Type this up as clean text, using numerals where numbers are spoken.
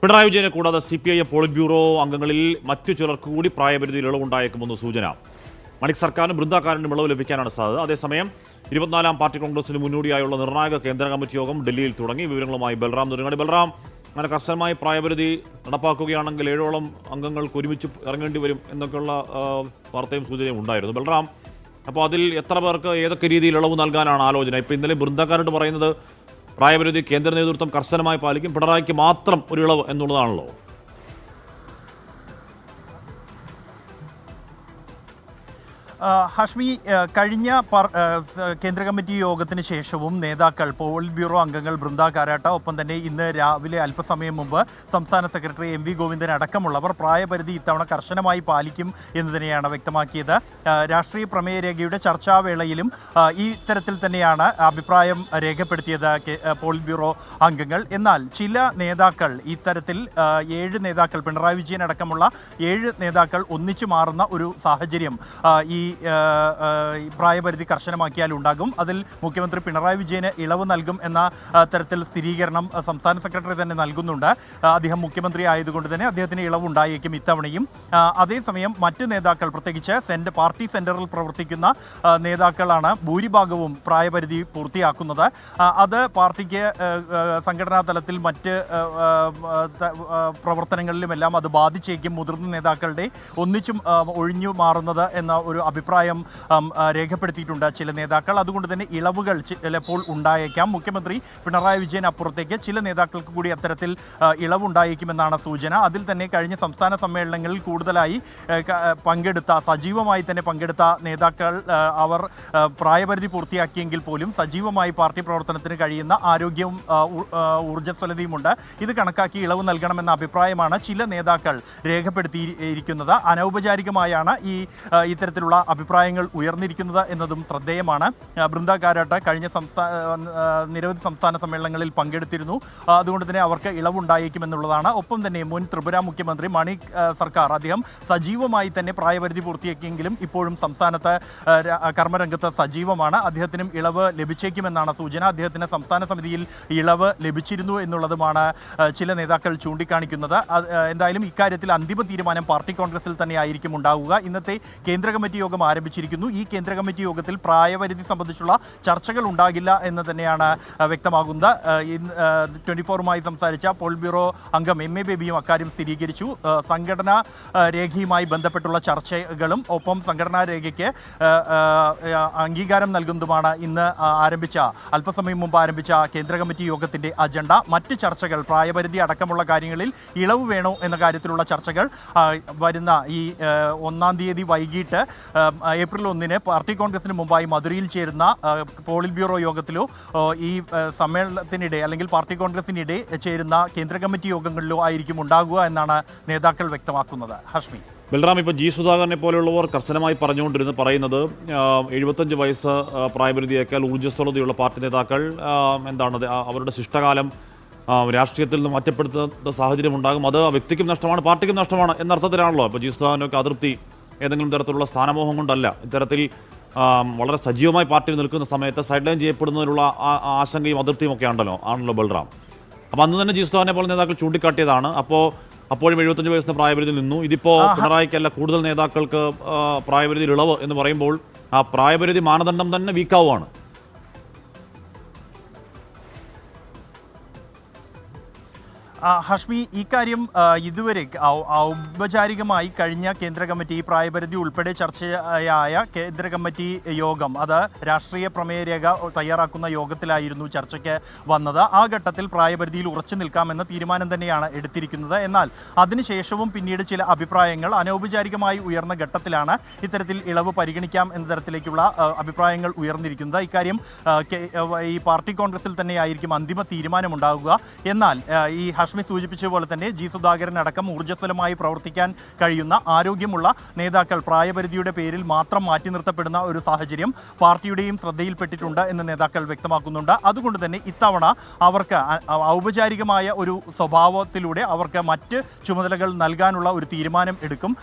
പിണറായി വിജയനെ കൂടാതെ CPIM polit bureau അംഗങ്ങളിൽ മറ്റു ചിലർക്ക് കൂടി പ്രായപരിധിയിൽ ഇളവുണ്ടായേക്കുമെന്ന് സൂചന. മണിക് സർക്കാരിനും ബൃന്ദാക്കാരനും ഇളവ് ലഭിക്കാനാണ് സാധ്യത. അതേസമയം 24-ാം പാർട്ടി കോൺഗ്രസിന് മുന്നോടിയായുള്ള നിർണായക കേന്ദ്ര കമ്മിറ്റി യോഗം ഡൽഹിയിൽ തുടങ്ങി. വിവരങ്ങളുമായി ബൽറാം നെടുങ്ങാടി. ബൽറാം, അങ്ങനെ കർശനമായി പ്രായപരിധി നടപ്പാക്കുകയാണെങ്കിൽ 7ഓളം അംഗങ്ങൾക്ക് ഒരുമിച്ച് ഇറങ്ങേണ്ടി വരും എന്നൊക്കെയുള്ള വാർത്തയും സൂചനയും ഉണ്ടായിരുന്നു. ബൽറാം, അപ്പോൾ അതിൽ എത്ര പേർക്ക് ഏതൊക്കെ രീതിയിൽ ഇളവ് നൽകാനാണ് ആലോചന? ഇപ്പോൾ ഇന്നലെ ബൃന്ദാക്കാരോട് പറയുന്നത് പ്രായപരിധി കേന്ദ്ര നേതൃത്വം കർശനമായി പാലിക്കും, പിണറായിക്ക് മാത്രം ഒരു ഇളവ് എന്നുള്ളതാണല്ലോ. ഹാഷ്മി, കഴിഞ്ഞ കേന്ദ്ര കമ്മിറ്റി യോഗത്തിന് ശേഷവും നേതാക്കൾ, പോളിറ്റ് ബ്യൂറോ അംഗങ്ങൾ ബൃന്ദ കാരാട്ട്, ഒപ്പം തന്നെ ഇന്ന് രാവിലെ അല്പസമയം മുമ്പ് സംസ്ഥാന സെക്രട്ടറി MV ഗോവിന്ദൻ അടക്കമുള്ളവർ പ്രായപരിധി ഇത്തവണ കർശനമായി പാലിക്കും എന്ന് തന്നെയാണ് വ്യക്തമാക്കിയത്. രാഷ്ട്രീയ പ്രമേയ രേഖയുടെ ചർച്ചാവേളയിലും ഈ തരത്തിൽ തന്നെയാണ് അഭിപ്രായം രേഖപ്പെടുത്തിയത് പോളിറ്റ് ബ്യൂറോ അംഗങ്ങൾ. എന്നാൽ ചില നേതാക്കൾ, ഇത്തരത്തിൽ 7 നേതാക്കൾ, പിണറായി വിജയൻ അടക്കമുള്ള 7 നേതാക്കൾ ഒന്നിച്ചു മാറുന്ന ഒരു സാഹചര്യം ഈ പ്രായപരിധി കർശനമാക്കിയാൽ ഉണ്ടാകും. അതിൽ മുഖ്യമന്ത്രി പിണറായി വിജയന് ഇളവ് നൽകും എന്ന തരത്തിൽ സ്ഥിരീകരണം സംസ്ഥാന സെക്രട്ടറി തന്നെ നൽകുന്നുണ്ട്. അദ്ദേഹം മുഖ്യമന്ത്രി ആയതുകൊണ്ട് തന്നെ അദ്ദേഹത്തിന് ഇളവ് ഉണ്ടായേക്കും ഇത്തവണയും. അതേസമയം മറ്റ് നേതാക്കൾ, പ്രത്യേകിച്ച് പാർട്ടി സെന്ററിൽ പ്രവർത്തിക്കുന്ന നേതാക്കളാണ് ഭൂരിഭാഗവും പ്രായപരിധി പൂർത്തിയാക്കുന്നത്. അത് പാർട്ടിക്ക് സംഘടനാ തലത്തിൽ മറ്റ് പ്രവർത്തനങ്ങളിലുമെല്ലാം അത് ബാധിച്ചേക്കും. മുതിർന്ന നേതാക്കളുടെ ഒന്നിച്ചും ഒഴിഞ്ഞു മാറുന്നത് എന്ന ഒരു അഭിപ്രായം രേഖപ്പെടുത്തിയിട്ടുണ്ട് ചില നേതാക്കൾ. അതുകൊണ്ട് തന്നെ ഇളവുകൾ ചിലപ്പോൾ ഉണ്ടായേക്കാം. മുഖ്യമന്ത്രി പിണറായി വിജയൻ അപ്പുറത്തേക്ക് ചില നേതാക്കൾക്ക് കൂടി അത്തരത്തിൽ ഇളവുണ്ടായേക്കുമെന്നാണ് സൂചന. അതിൽ തന്നെ കഴിഞ്ഞ സംസ്ഥാന സമ്മേളനങ്ങളിൽ കൂടുതലായി സജീവമായി തന്നെ പങ്കെടുത്ത നേതാക്കൾ, അവർ പ്രായപരിധി പൂർത്തിയാക്കിയെങ്കിൽ പോലും സജീവമായി പാർട്ടി പ്രവർത്തനത്തിന് കഴിയുന്ന ആരോഗ്യവും ഊർജ്ജസ്വലതയുമുണ്ട്. ഇത് കണക്കാക്കി ഇളവ് നൽകണമെന്ന അഭിപ്രായമാണ് ചില നേതാക്കൾ രേഖപ്പെടുത്തിയിരിക്കുന്നത്. അനൗപചാരികമായാണ് ഇത്തരത്തിലുള്ള അഭിപ്രായങ്ങൾ ഉയർന്നിരിക്കുന്നത് എന്നതും ശ്രദ്ധേയമാണ്. ബൃന്ദ കാരാട്ട് കഴിഞ്ഞ നിരവധി സംസ്ഥാന സമ്മേളനങ്ങളിൽ പങ്കെടുത്തിരുന്നു. അതുകൊണ്ട് തന്നെ അവർക്ക് ഇളവുണ്ടായേക്കുമെന്നുള്ളതാണ്. ഒപ്പം തന്നെ മുൻ ത്രിപുര മുഖ്യമന്ത്രി മണിക് സർക്കാർ, അദ്ദേഹം സജീവമായി തന്നെ പ്രായപരിധി പൂർത്തിയാക്കിയെങ്കിലും ഇപ്പോഴും സംസ്ഥാനത്ത് കർമ്മരംഗത്ത് സജീവമാണ്. അദ്ദേഹത്തിനും ഇളവ് ലഭിച്ചേക്കുമെന്നാണ് സൂചന. അദ്ദേഹത്തിന് സംസ്ഥാന സമിതിയിൽ ഇളവ് ലഭിച്ചിരുന്നു എന്നുള്ളതുമാണ് ചില നേതാക്കൾ ചൂണ്ടിക്കാണിക്കുന്നത്. എന്തായാലും ഇക്കാര്യത്തിൽ അന്തിമ തീരുമാനം പാർട്ടി കോൺഗ്രസിൽ തന്നെ ആയിരിക്കും ഉണ്ടാവുക. ഇന്നത്തെ കേന്ദ്ര കമ്മിറ്റി യോഗം ആരംഭിച്ചിരിക്കുന്നു. ഈ കേന്ദ്ര കമ്മിറ്റി യോഗത്തിൽ പ്രായപരിധി സംബന്ധിച്ചുള്ള ചർച്ചകൾ ഉണ്ടാകില്ല എന്ന് തന്നെയാണ് വ്യക്തമാകുന്നത്. 24-മായി സംസാരിച്ച പോളിറ്റ് ബ്യൂറോ അംഗം MA ബേബിയും അക്കാര്യം സ്ഥിരീകരിച്ചു. സംഘടനാ രേഖയുമായി ബന്ധപ്പെട്ടുള്ള ചർച്ചകളും ഒപ്പം സംഘടനാ രേഖയ്ക്ക് അംഗീകാരം നൽകുന്നതുമാണ് ഇന്ന് അല്പസമയം മുമ്പ് ആരംഭിച്ച കേന്ദ്ര കമ്മിറ്റി യോഗത്തിൻ്റെ അജണ്ട. മറ്റ് ചർച്ചകൾ, പ്രായപരിധി അടക്കമുള്ള കാര്യങ്ങളിൽ ഇളവ് വേണോ എന്ന കാര്യത്തിലുള്ള ചർച്ചകൾ വരുന്ന ഈ 1-ാം തീയതി വൈകിട്ട് ഏപ്രിൽ 1-ന് പാർട്ടി കോൺഗ്രസിന് മുമ്പായി മധുരയിൽ ചേരുന്ന പോളിറ്റ് ബ്യൂറോ യോഗത്തിലോ ഈ സമ്മേളനത്തിനിടെ അല്ലെങ്കിൽ പാർട്ടി കോൺഗ്രസിനിടെ ചേരുന്ന കേന്ദ്ര കമ്മിറ്റി യോഗങ്ങളിലോ ആയിരിക്കും ഉണ്ടാകുക എന്നാണ് നേതാക്കൾ വ്യക്തമാക്കുന്നത്. ഹാഷ്മി. ബൽറാം, ഇപ്പോൾ G സുധാകരനെ പോലെയുള്ളവർ കർശനമായി പറയുന്നത് 75 വയസ്സ് പ്രായപരിധിയേക്കാൾ ഊർജ്ജസ്വലതയുള്ള പാർട്ടി നേതാക്കൾ അവരുടെ ശിഷ്ടകാലം രാഷ്ട്രീയത്തിൽ നിന്ന് മാറ്റപ്പെടുത്തുന്ന സാഹചര്യം ഉണ്ടാകും. അത് വ്യക്തിക്കും നഷ്ടമാണ്, പാർട്ടിക്കും നഷ്ടമാണ് എന്നർത്ഥത്തിലാണല്ലോ. ഇപ്പോൾ G സുധാകരനൊക്കെ അതൃപ്തി ഏതെങ്കിലും തരത്തിലുള്ള സ്ഥാനമോഹം കൊണ്ടല്ല, ഇത്തരത്തിൽ വളരെ സജീവമായി പാർട്ടിയിൽ നിൽക്കുന്ന സമയത്ത് സൈഡ് ലൈൻ ചെയ്യപ്പെടുന്നതിനുള്ള ആശങ്കയും അതൃപ്തിയും ഒക്കെ ആണല്ലോ ബൽറാം. അപ്പോൾ അന്ന് തന്നെ G സുധാകരനെ പോലെ നേതാക്കൾ ചൂണ്ടിക്കാട്ടിയതാണ്. അപ്പോഴും 75 വയസ്സിന് പ്രായപരിധി നിന്നു. ഇതിപ്പോൾ പിണറായിക്കല്ല, കൂടുതൽ നേതാക്കൾക്ക് പ്രായപരിധിയിൽ ഇളവ് എന്ന് പറയുമ്പോൾ ആ പ്രായപരിധി മാനദണ്ഡം തന്നെ വീക്കാവുകയാണ്. ഹഷ്മി, ഈ കാര്യം ഇതുവരെ ഔപചാരികമായി കഴിഞ്ഞ കേന്ദ്ര കമ്മിറ്റി, പ്രായപരിധി ഉൾപ്പെടെ ചർച്ചയായ കേന്ദ്ര കമ്മിറ്റി യോഗം, അത് രാഷ്ട്രീയ പ്രമേയ രേഖ തയ്യാറാക്കുന്ന യോഗത്തിലായിരുന്നു ചർച്ചയ്ക്ക് വന്നത്. ആ ഘട്ടത്തിൽ പ്രായപരിധിയിൽ ഉറച്ചു നിൽക്കാമെന്ന തീരുമാനം തന്നെയാണ് എടുത്തിരിക്കുന്നത്. എന്നാൽ അതിനുശേഷവും പിന്നീട് ചില അഭിപ്രായങ്ങൾ അനൗപചാരികമായി ഉയർന്ന ഘട്ടത്തിലാണ് ഇത്തരത്തിൽ ഇളവ് പരിഗണിക്കാം എന്ന തരത്തിലേക്കുള്ള അഭിപ്രായങ്ങൾ ഉയർന്നിരിക്കുന്നത്. ഇക്കാര്യം ഈ പാർട്ടി കോൺഗ്രസിൽ തന്നെയായിരിക്കും അന്തിമ തീരുമാനമുണ്ടാകുക. എന്നാൽ ഈ ഹാഷ്മി സൂചിപ്പിച്ച പോലെ തന്നെ G സുധാകരൻ അടക്കം ഊർജ്ജസ്വലമായി പ്രവർത്തിക്കാൻ കഴിയുന്ന ആരോഗ്യമുള്ള നേതാക്കൾ പ്രായപരിധിയുടെ പേരിൽ മാത്രം മാറ്റി നിർത്തപ്പെടുന്ന ഒരു സാഹചര്യം പാർട്ടിയുടെയും ശ്രദ്ധയിൽപ്പെട്ടിട്ടുണ്ട് എന്ന് നേതാക്കൾ വ്യക്തമാക്കുന്നുണ്ട്. അതുകൊണ്ട് തന്നെ ഇത്തവണ അവർക്ക് ഔപചാരികമായ ഒരു സ്വഭാവത്തിലൂടെ അവർക്ക് മറ്റ് ചുമതലകൾ നൽകാനുള്ള ഒരു തീരുമാനം എടുക്കും.